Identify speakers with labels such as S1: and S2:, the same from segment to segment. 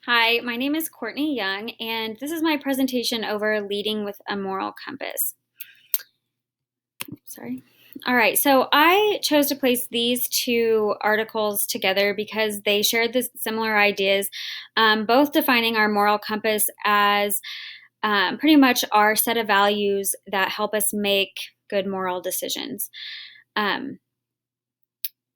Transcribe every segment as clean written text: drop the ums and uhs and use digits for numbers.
S1: Hi, my name is Courtney Young, and this is my presentation over leading with a moral compass. Sorry. All right, so I chose to place these two articles together because they shared the similar ideas, both defining our moral compass as pretty much our set of values that help us make good moral decisions. Um,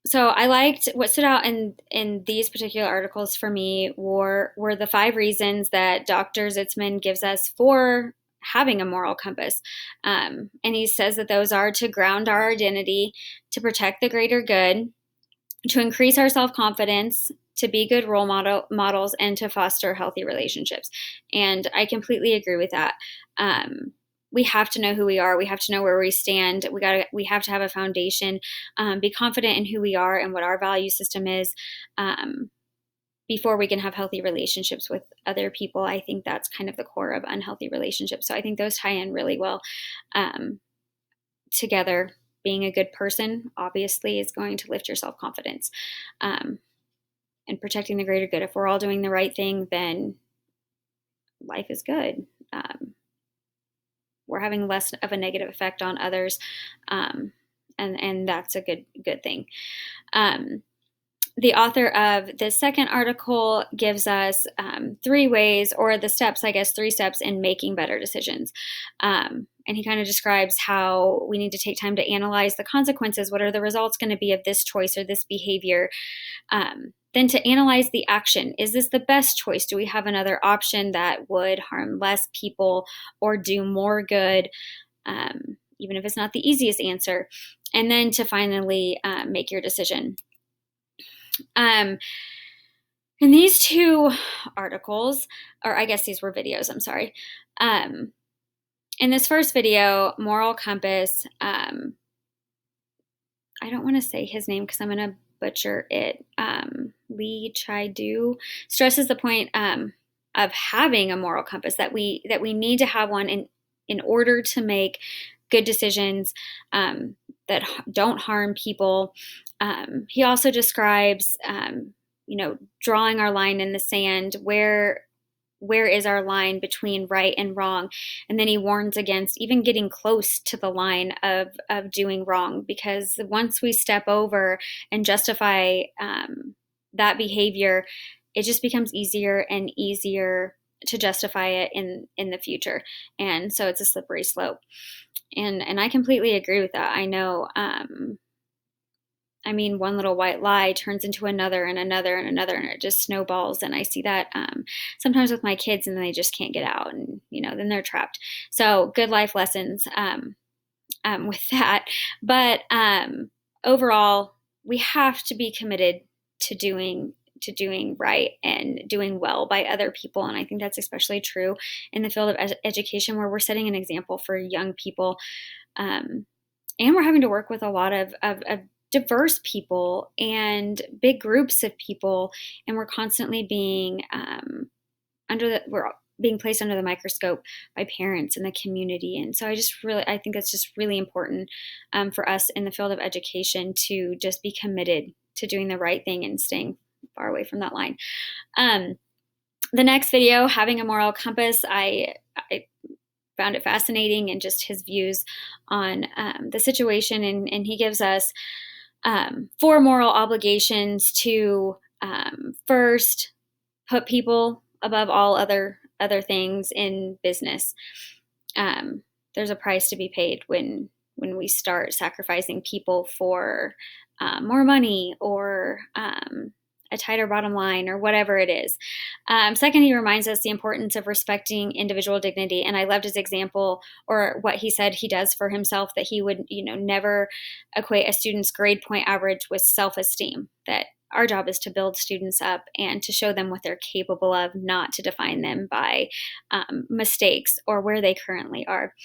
S1: so I liked what stood out in these particular articles for me were the five reasons that Dr. Zitzman gives us for having a moral compass. And he says that those are to ground our identity, to protect the greater good, to increase our self-confidence, to be good models, and to foster healthy relationships. And I completely agree with that. We have to know who we are. We have to know where we stand. We have to have a foundation, be confident in who we are and what our value system is, before we can have healthy relationships with other people. I think that's kind of the core of unhealthy relationships. So I think those tie in really well together. Being a good person obviously is going to lift your self-confidence, and protecting the greater good. If we're all doing the right thing, then life is good. We're having less of a negative effect on others, and that's a good thing. The author of the second article gives us three ways, or the steps, I guess, three steps in making better decisions. And he kind of describes how we need to take time to analyze the consequences. What are the results going to be of this choice or this behavior? Then to analyze the action. Is this the best choice? Do we have another option that would harm less people or do more good, even if it's not the easiest answer? And then to finally make your decision. In these two articles, or I guess these were videos, I'm sorry. In this first video, Moral Compass, I don't want to say his name because I'm going to butcher it. Lee Chai-do stresses the point of having a moral compass, that we need to have one in order to make good decisions that don't harm people. He also describes, drawing our line in the sand. Where is our line between right and wrong? And then he warns against even getting close to the line of doing wrong, because once we step over and justify that behavior, it just becomes easier and easier to justify it in the future. And so it's a slippery slope. And I completely agree with that. I know, one little white lie turns into another and another and another, and it just snowballs. And I see that sometimes with my kids, and then they just can't get out, and then they're trapped. So good life lessons with that. But overall, we have to be committed to doing right and doing well by other people. And I think that's especially true in the field of education, where we're setting an example for young people, and we're having to work with a lot of diverse people and big groups of people, and we're constantly being we're being placed under the microscope by parents and the community. And so I think that's just really important for us in the field of education to just be committed to doing the right thing and staying far away from that line. The next video, having a moral compass, I found it fascinating, and just his views on the situation. And he gives us 4 moral obligations to first put people above all other things in business. There's a price to be paid when we start sacrificing people for more money, or a tighter bottom line, or whatever it is. Second, he reminds us the importance of respecting individual dignity. And I loved his example, or what he said he does for himself, that he would, never equate a student's grade point average with self-esteem, that our job is to build students up and to show them what they're capable of, not to define them by mistakes or where they currently are.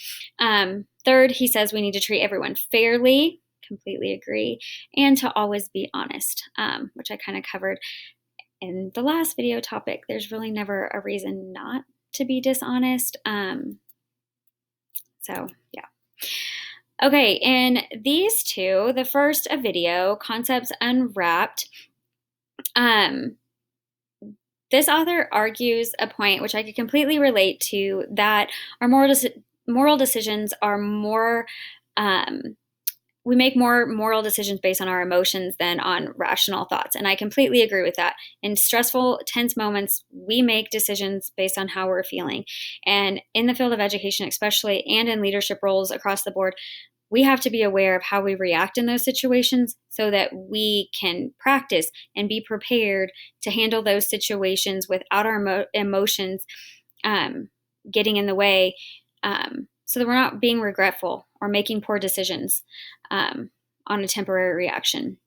S1: Third, he says we need to treat everyone fairly. Completely agree. And to always be honest, which I kind of covered in the last video topic. There's really never a reason not to be dishonest. So yeah. Okay, in these two, the first, a video, Concepts Unwrapped, this author argues a point which I could completely relate to, that our moral decisions are more, um, we make more moral decisions based on our emotions than on rational thoughts. And I completely agree with that. In stressful, tense moments, we make decisions based on how we're feeling. And in the field of education, especially, and in leadership roles across the board, we have to be aware of how we react in those situations so that we can practice and be prepared to handle those situations without our emotions getting in the way, so that we're not being regretful or making poor decisions on a temporary reaction.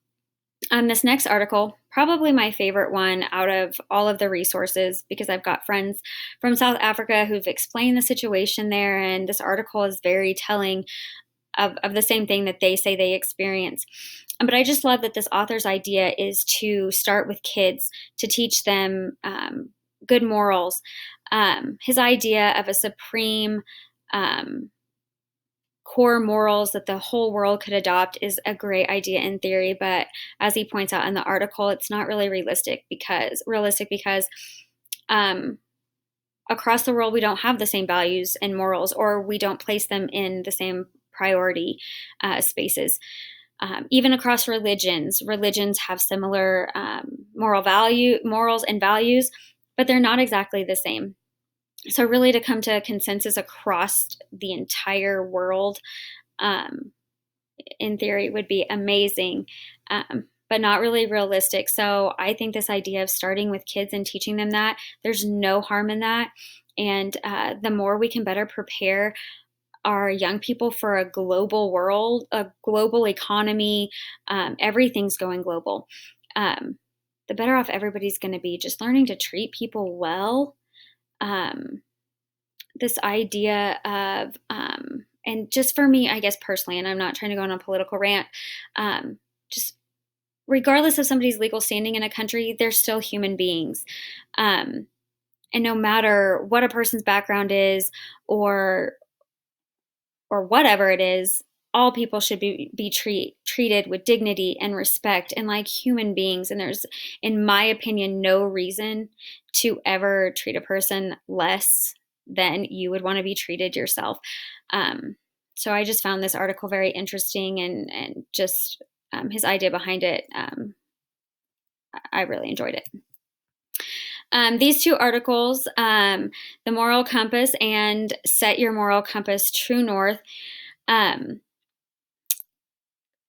S1: This next article, probably my favorite one out of all of the resources, because I've got friends from South Africa who've explained the situation there, and this article is very telling of the same thing that they say they experience. But I just love that this author's idea is to start with kids, to teach them good morals. His idea of a supreme core morals that the whole world could adopt is a great idea in theory, but as he points out in the article, it's not really realistic because across the world we don't have the same values and morals, or we don't place them in the same priority spaces. Even across religions have similar morals and values, but they're not exactly the same. So really, to come to a consensus across the entire world, in theory, would be amazing, but not really realistic. So I think this idea of starting with kids and teaching them that, there's no harm in that. And the more we can better prepare our young people for a global world, a global economy, everything's going global, the better off everybody's going to be. Just learning to treat people well. This idea of, and just for me, I guess personally, and I'm not trying to go on a political rant, just regardless of somebody's legal standing in a country, they're still human beings. And no matter what a person's background is, or whatever it is, all people should be treated with dignity and respect and like human beings. And there's, in my opinion, no reason to ever treat a person less than you would want to be treated yourself. So I just found this article very interesting, and just his idea behind it, I really enjoyed it. These two articles, The Moral Compass and Set Your Moral Compass True North,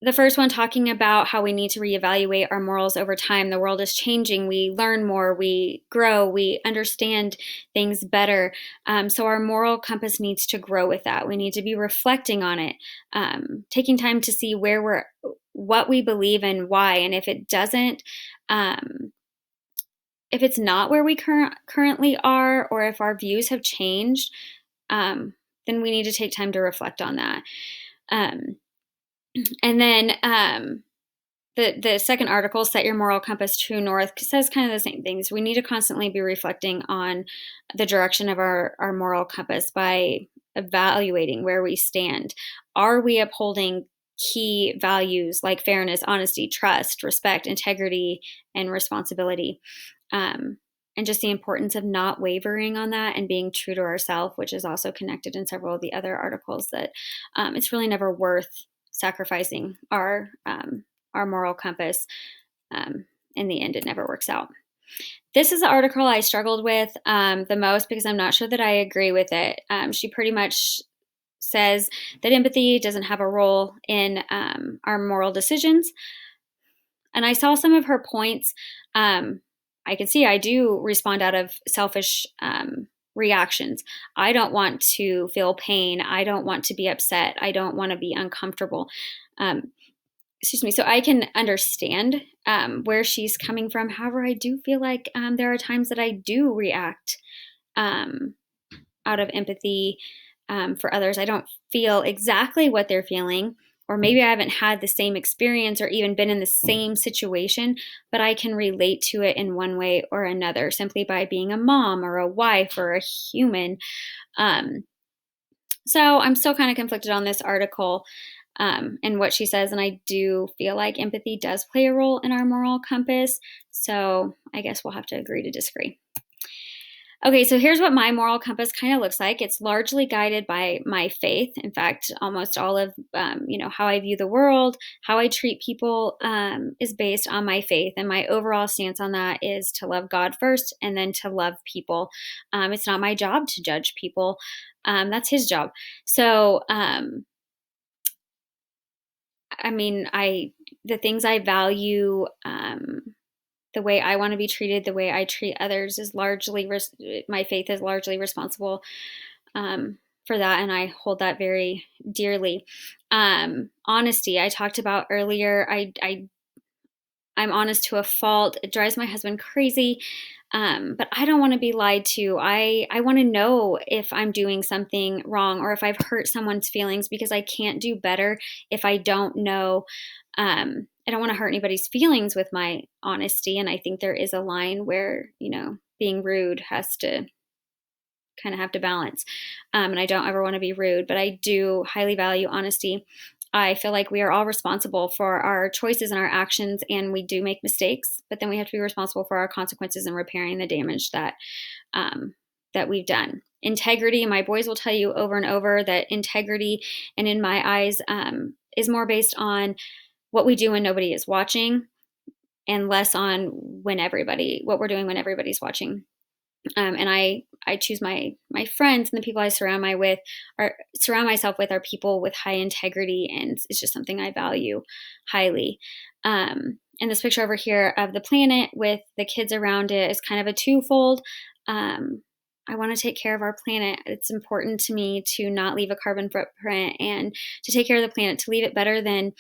S1: the first one talking about how we need to reevaluate our morals over time. The world is changing. We learn more, we grow, we understand things better. So our moral compass needs to grow with that. We need to be reflecting on it, taking time to see what we believe and why. And if it doesn't, if it's not where we currently are, or if our views have changed, then we need to take time to reflect on that. And then the second article, Set Your Moral Compass True North, says kind of the same things. We need to constantly be reflecting on the direction of our moral compass by evaluating where we stand. Are we upholding key values like fairness, honesty, trust, respect, integrity, and responsibility? And just the importance of not wavering on that and being true to ourselves, which is also connected in several of the other articles, that it's really never worth sacrificing our moral compass. In the end, it never works out. This is the article I struggled with the most, because I'm not sure that I agree with it. She pretty much says that empathy doesn't have a role in our moral decisions. And I saw some of her points. I can see I do respond out of selfish reactions. I don't want to feel pain. I don't want to be upset. I don't want to be uncomfortable. Excuse me. So I can understand where she's coming from. However, I do feel like there are times that I do react out of empathy for others. I don't feel exactly what they're feeling, or maybe I haven't had the same experience or even been in the same situation, but I can relate to it in one way or another, simply by being a mom or a wife or a human. So I'm still kind of conflicted on this article and what she says, and I do feel like empathy does play a role in our moral compass. So I guess we'll have to agree to disagree. Okay, so here's what my moral compass kind of looks like. It's largely guided by my faith. In fact, almost all of how I view the world, how I treat people, is based on my faith, and my overall stance on that is to love God first, and then to love people. It's not my job to judge people. That's His job. So, I mean, I the things I value. The way I want to be treated, the way I treat others is my faith is largely responsible for that, and I hold that very dearly. Honesty, I talked about earlier. I'm honest to a fault. It drives my husband crazy. But I don't want to be lied to. I want to know if I'm doing something wrong or if I've hurt someone's feelings, because I can't do better if I don't know. I don't want to hurt anybody's feelings with my honesty. And I think there is a line where, being rude has to kind of have to balance. And I don't ever want to be rude, but I do highly value honesty. I feel like we are all responsible for our choices and our actions, and we do make mistakes, but then we have to be responsible for our consequences and repairing the damage that we've done. Integrity, my boys will tell you over and over that integrity, and in my eyes, is more based on what we do when nobody is watching, and less on what we're doing when everybody's watching. And I choose my friends, and the people I surround myself with are people with high integrity, and it's just something I value highly. And this picture over here of the planet with the kids around it is kind of a twofold. I want to take care of our planet. It's important to me to not leave a carbon footprint and to take care of the planet, to leave it better than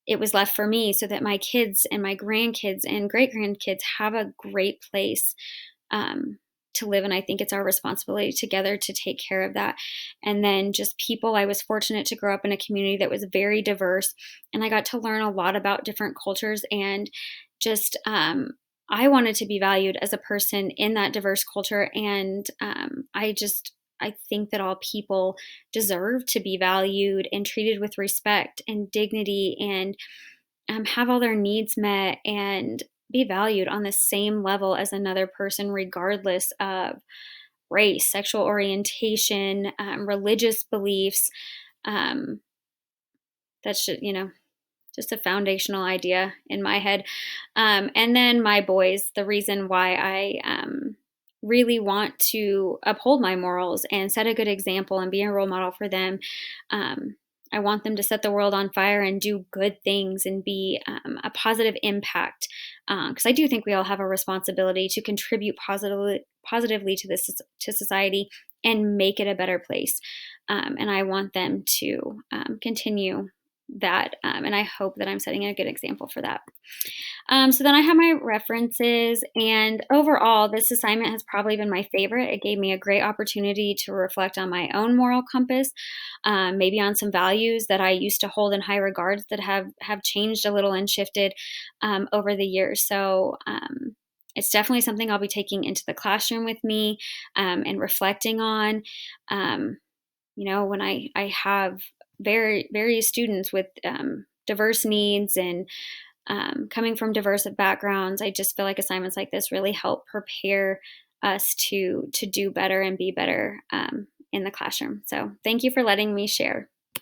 S1: it was left for me, so that my kids and my grandkids and great grandkids have a great place to live. And I think it's our responsibility together to take care of that. And then just people, I was fortunate to grow up in a community that was very diverse, and I got to learn a lot about different cultures, and just I wanted to be valued as a person in that diverse culture. And I think that all people deserve to be valued and treated with respect and dignity, and have all their needs met and be valued on the same level as another person, regardless of race, sexual orientation, religious beliefs. Um, that's just a foundational idea in my head. And then my boys, the reason why I really want to uphold my morals and set a good example and be a role model for them. I want them to set the world on fire and do good things and be a positive impact. Because I do think we all have a responsibility to contribute positively to society and make it a better place. And I want them to continue that. And I hope that I'm setting a good example for that. So then I have my references, and overall, this assignment has probably been my favorite. It gave me a great opportunity to reflect on my own moral compass, maybe on some values that I used to hold in high regards that have changed a little and shifted over the years. So it's definitely something I'll be taking into the classroom with me and reflecting on. When I have various students with diverse needs and coming from diverse backgrounds, I just feel like assignments like this really help prepare us to do better and be better in the classroom. So thank you for letting me share.